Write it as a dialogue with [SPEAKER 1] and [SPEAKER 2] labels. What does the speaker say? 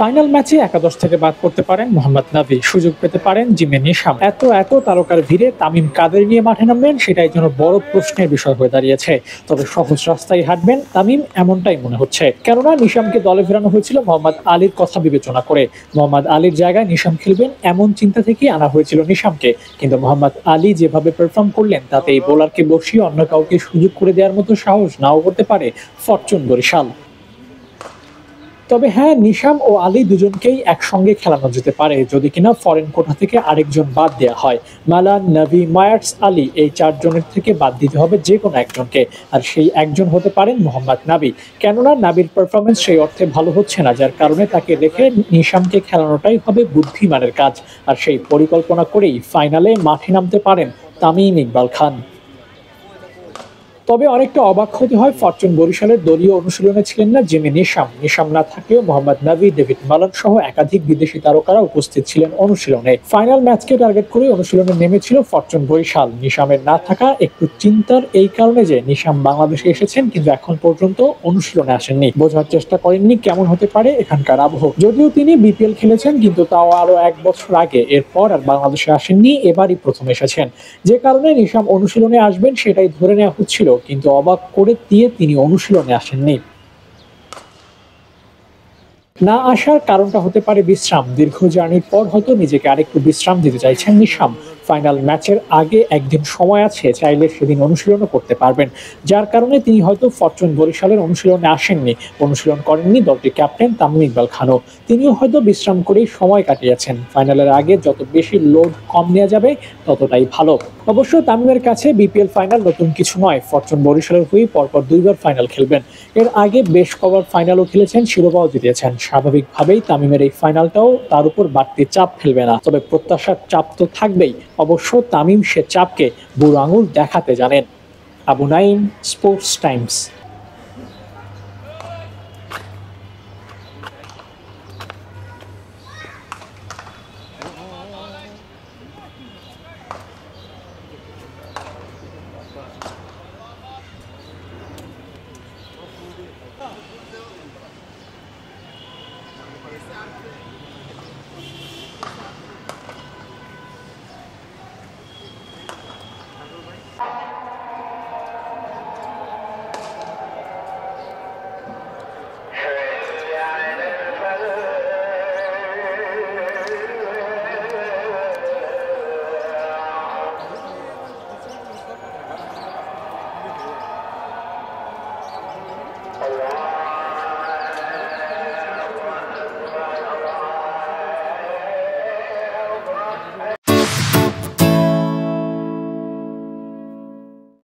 [SPEAKER 1] Final ম্যাচে একাদশ থেকে বাদ পড়তে পারেন মোহাম্মদ নাবি, সুযোগ পেতে পারেন জিমে নিশাম। এত তারকার ভিড়ে তামিম কাদের নিয়ে মাঠে নামবেন সেটাই যেন বড় প্রশ্নের বিষয় হয়ে দাঁড়িয়েছে। তবে সহজ রাস্তায় হাঁটবেন তামিম এমনটাই মনে হচ্ছে, কেননা নিশামকে দলে ফেরানো হয়েছিল মোহাম্মদ আলীর কথা বিবেচনা করে। মোহাম্মদ আলীর জায়গায় নিশাম খেলবেন এমন চিন্তা থেকেই আনা হয়েছিল নিশামকে, কিন্তু মোহাম্মদ আলী যেভাবে পারফর্ম করলেন তাতে এই বোলারকে বসিয়ে অন্য কাউকে সুযোগ করে দেওয়ার মতো সাহস নাও করতে পারে ফরচুন বরিশাল। তবে হ্যাঁ, নিশাম ও আলী দুজনকেই একসঙ্গে খেলানো যেতে পারে যদি কিনা ফরেন কোটা থেকে আরেকজন বাদ দেওয়া হয়। মালান, নাভি, মায়ার্স, আলী এই চারজনের থেকে বাদ দিতে হবে যে কোনো একজনকে, আর সেই একজন হতে পারেন মোহাম্মদ নাবি। কেননা নাবির পারফরমেন্স সেই অর্থে ভালো হচ্ছে না, যার কারণে তাকে রেখে নিশামকে খেলানোটাই হবে বুদ্ধিমানের কাজ। আর সেই পরিকল্পনা করেই ফাইনালে মাঠে নামতে পারেন তামিম ইকবাল খান। তবে অনেকটা অবাক হতে হয়, ফরচুন বরিশালের দলীয় অনুশীলনে ছিলেন না জিমি নিশাম। নিশাম না থাকলেও মোহাম্মদ নাবি, ডেভিড মালান সহ একাধিক বিদেশি তারকারা উপস্থিত ছিলেন অনুশীলনে। ফাইনাল ম্যাচকে টার্গেট করে অনুশীলনে নেমেছিল ফরচুন বরিশাল। নিশামের না থাকা একটু চিন্তার এই কারণে যে নিশাম বাংলাদেশে এসেছেন কিন্তু এখন পর্যন্ত অনুশীলনে আসেননি, বোঝার চেষ্টা করেননি কেমন হতে পারে এখানকার আবহ। যদিও তিনি বিপিএল খেলেছেন কিন্তু তাও আরো 1 বছর আগে, এরপর আর বাংলাদেশে আসেননি, এবারই প্রথম এসেছেন। যে কারণে নিশাম অনুশীলনে আসবেন সেটাই ধরে নেওয়া হচ্ছিল, কিন্তু অবাক করে দিয়ে তিনি অনুশীলনে আসেননি। না আসার কারণটা হতে পারে বিশ্রাম। দীর্ঘ জার্নির পর হয়তো নিজেকে আরেকটু বিশ্রাম দিতে চাইছেন নিশাম। ফাইনাল ম্যাচের আগে একদিন সময় আছে, চাইলে সেদিন অনুশীলনও করতে পারবেন, যার কারণে তিনি হয়তো ফরচুন বরিশালের অনুশীলনে আসেননি। অনুশীলন করেননি দলটির ক্যাপ্টেন তামিম ইকবাল খানও, তিনিও হয়তো বিশ্রাম করেই সময় কাটিয়েছেন। ফাইনালের আগে যত বেশি লোড কম নেওয়া যাবে ততটাই ভালো। অবশ্য তামিমের কাছে বিপিএল ফাইনাল নতুন কিছু নয়, ফরচুন বরিশালের হয়ে পরপর 2বার ফাইনাল খেলবেন। এর আগে বেশ কবার ফাইনালও খেলেছেন, শিরোপাও জিতেছেন। স্বাভাবিকভাবেই তামিমের এই ফাইনালটাও তার উপর বাড়তি চাপ ফেলবে না, তবে প্রত্যাশার চাপ তো থাকবেই। অবশ্য তামিম সে চাপকে বুড়ো আঙুল দেখাতে জানেন। Abu Naim, sports Times.